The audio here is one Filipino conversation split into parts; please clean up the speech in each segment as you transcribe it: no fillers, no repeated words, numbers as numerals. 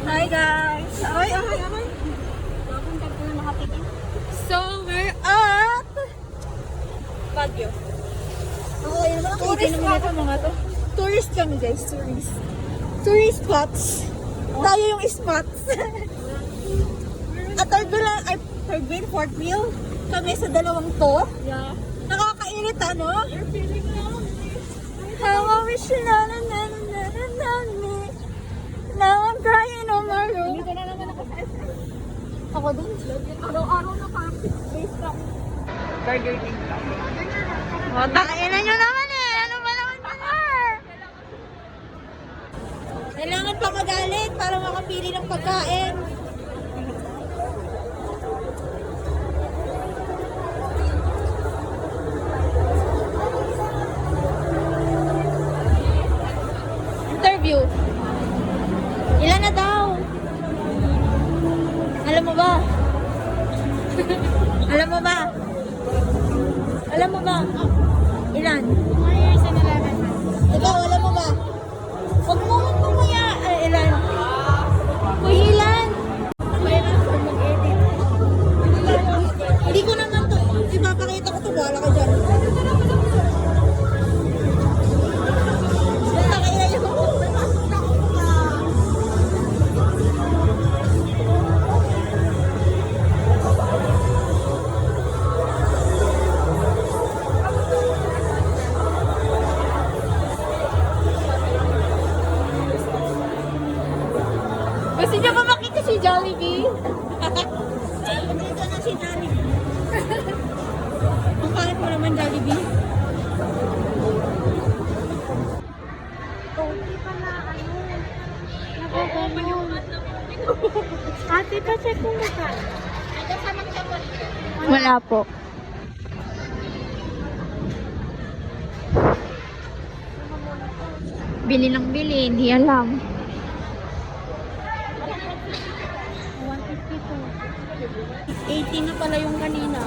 Hi guys! Ay! So, we're at Baguio. Tourist spot mga to. Tourist kami guys, tourist. Tourist spots. Tayo yung spots. At third wheel, fourth wheel. Kami sa dalawang to. Yeah. Nakakainit ano? You're feeling lonely. How I wish you na me. Now I'm crying on my room. Dito na naman ako sa SM. Ako din. Araw-araw na parang base lang. Burger King lang. O, takainan nyo naman eh. Ano ba naman yun? Kailangan pa magalit para makapili ng pagkain. Interview. Ilan na daw? Alam mo ba? Alam mo ba? Alam mo ba? Ilan? 4 years and 11 months. Ikaw, alam mo ba? Huwag mo mamaya. Ilan? Uy, ilan? Kailan ko mag-edit? Hindi ko naman to. Ipapakita ko to. Bahala ka dyan. Basta kaya yung... Gusto niyo ba makita si Jollibee? Makita na si Jollibee. Ang pangit mo naman, Jollibee. Hindi pa na nagaganon. Ate, pa-check mo mukha. Wala po. Bili ng bili, hindi alam. 80 na pala yung kanina.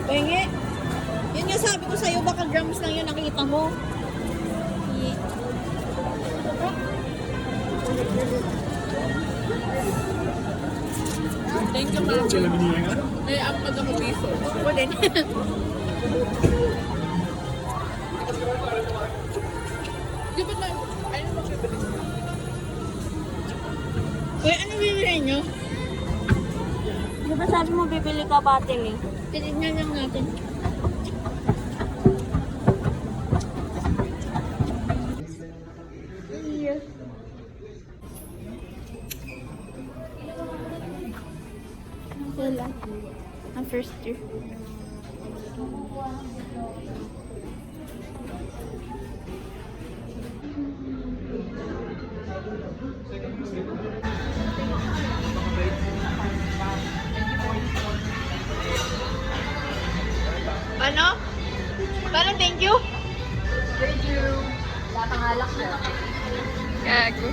Penge. Yun nga sabi ko sa'yo, baka grams lang yun nakita mo. Thank you, ma'am. Ay, ang pag-ako-piso. Ako din. Di ba na? Ayun mo siya. Uy, ano bibili nyo? Di ba sabi mo bibili ka batil eh? Tinignan lang natin. Wala. Ang first year. Ano? Paano thank you? Thank you. Lahat ng alak na. Gago.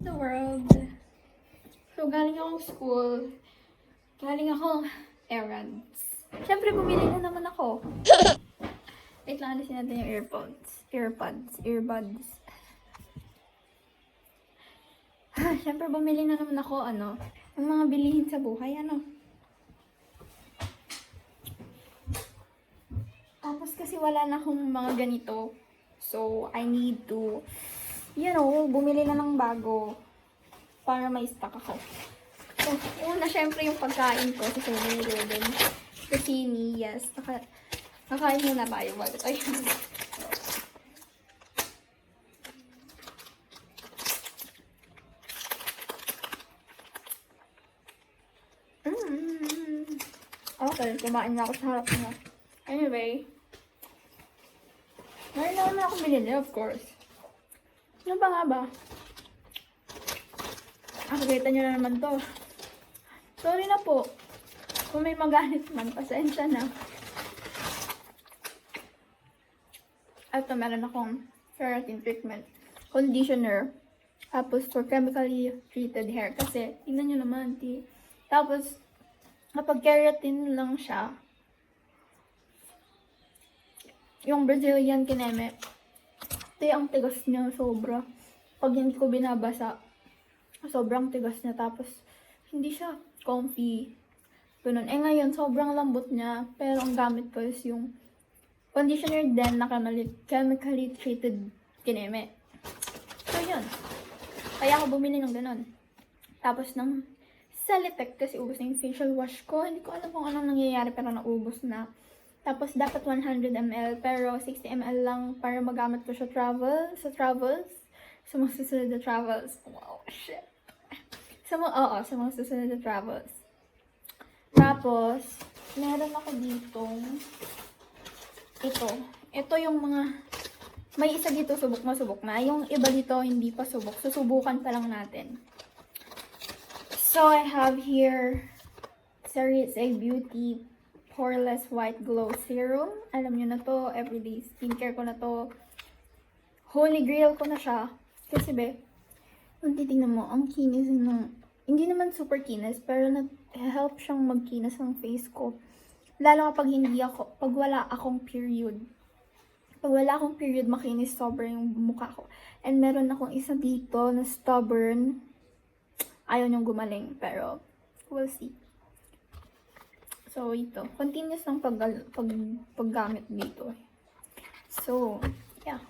The world. So, galing akong school. Galing akong errands. Siyempre, bumili na naman ako. Wait lang, alisin natin yung earbuds. Siyempre, bumili na naman ako, ang mga bilihin sa buhay, Tapos kasi wala na akong mga ganito. So, I need to, bumili na ng bago para may stock ako. So, una, syempre yung pagkain ko sa 7-Eleven. Cuisine, yes. Nakain muna tayo bago tayo. Okay, kumain na ako sa harap niya. Anyway, meron naman ako binili, of course. Ano pa nga ba? Kita nyo na naman to. Sorry na po. Kung may magalit man, pasensya na. At meron akong keratin treatment, conditioner, tapos for chemically treated hair. Kasi, tingnan nyo naman, Tapos, kapag keratin lang siya, yung Brazilian kineme, ang tigas niya, sobra. Pag hindi ko binabasa, sobrang tigas niya. Tapos, hindi siya comfy. Ganun. Ngayon, sobrang lambot niya. Pero ang gamit ko is yung conditioner din na chemically treated kineme. So, yun. Kaya ako bumili ng ganun. Tapos ng Celetec kasi ubos na yung facial wash ko. Hindi ko alam kung anong nangyayari pero naubos na. Tapos dapat 100 ml pero 60 ml lang para magamit ko siya sa travels. Sa mga susunod na travels. Wow, shit. Sa mga susunod na travels. Tapos, meron ako ditong ito. Ito yung mga, may isa dito subok na. Yung iba dito hindi pa subok. Susubukan pa lang natin. So, I have here Series A Beauty Poreless White Glow Serum. Alam nyo na to, everyday skincare ko na to. Holy grail ko na siya. Kasi kung titignan mo, ang kinis ng, hindi naman super kinis, pero nag-help siyang magkinis ng face ko. Lalo kapag pag wala akong period. Pag wala akong period, makinis sobra yung mukha ko. And meron akong isa dito na stubborn. Ayaw niyong gumaling, pero we'll see. So, ito. Continuous ng paggamit dito. So, yeah.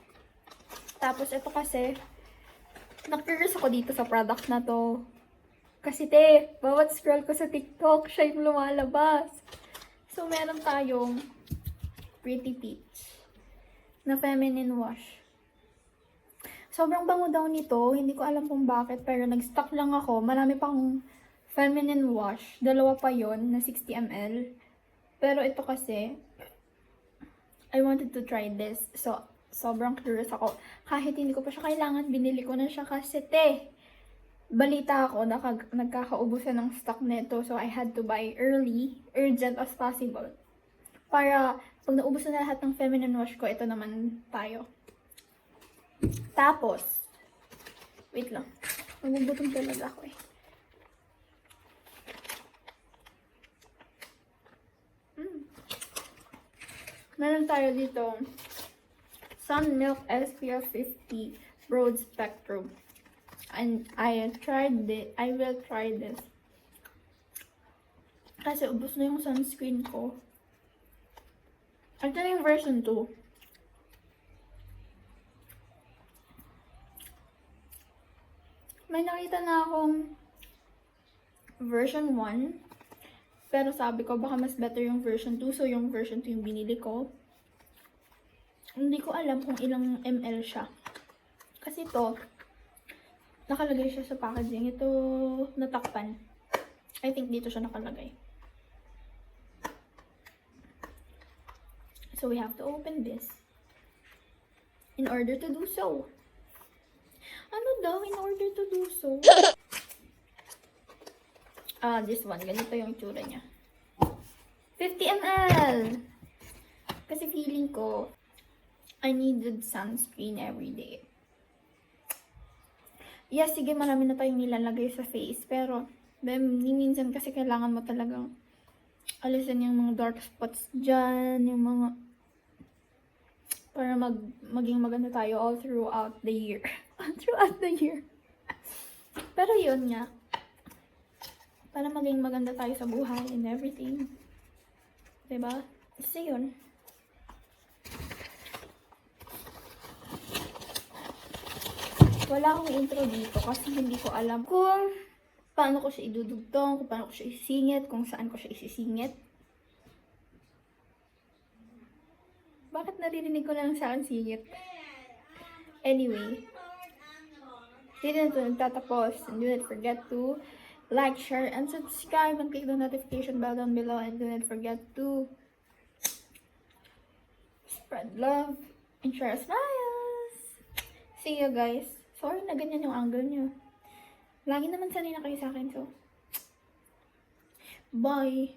Tapos, ito kasi, na-curious ako dito sa product na to. Kasi, bawat scroll ko sa TikTok, siya yung lumalabas. So, meron tayong Pretty Peach na feminine wash. Sobrang bango daw nito. Hindi ko alam kung bakit, pero nag-stock lang ako. Marami pang feminine wash. Dalawa pa yon na 60 ml. Pero ito kasi, I wanted to try this. So, sobrang curious ako. Kahit hindi ko pa siya kailangan, binili ko na siya kasi, balita ako na nagkakaubusan ng stock nito. So, I had to buy early, urgent as possible. Para, pag naubos na lahat ng feminine wash ko, ito naman tayo. Tapos, wait lang. Magugutom talaga ako Meron tayo dito, Sun Milk SPF 50 Broad Spectrum. And I will try this. Kasi ubos na yung sunscreen ko. Ito na yung version 2. May nakita na akong version 1. Pero sabi ko, baka mas better yung version 2. So, yung version 2 yung binili ko. Hindi ko alam kung ilang ml siya. Kasi ito, nakalagay siya sa packaging. Ito, natakpan. I think dito siya nakalagay. So, we have to open this. In order to do so. Ano daw? In order to do so? This one. Ganito yung itsura niya. 50 ml! Kasi feeling ko, I needed sunscreen every day. Yes, sige, marami na tayong nilalagay sa face. Pero, minsan kasi kailangan mo talagang alisin yung mga dark spots dyan, yung mga, para maging maganda tayo all throughout the year. Throughout the year. Pero yun nga, para maging maganda tayo sa buhay and everything. Diba? So, yun. Wala akong intro dito kasi hindi ko alam kung paano ko siya idudugtong, kung paano ko siya isisingit, kung saan ko siya isisingit. Bakit naririnig ko na lang sa akin singit? Anyway. Dito na ito nagtatapos. And do not forget to like, share, and subscribe, and click the notification bell down below, and do not forget to spread love and share smiles. See you guys. Sorry na ganyan yung angle nyo. Lagi naman sanay na kayo sa akin, so bye.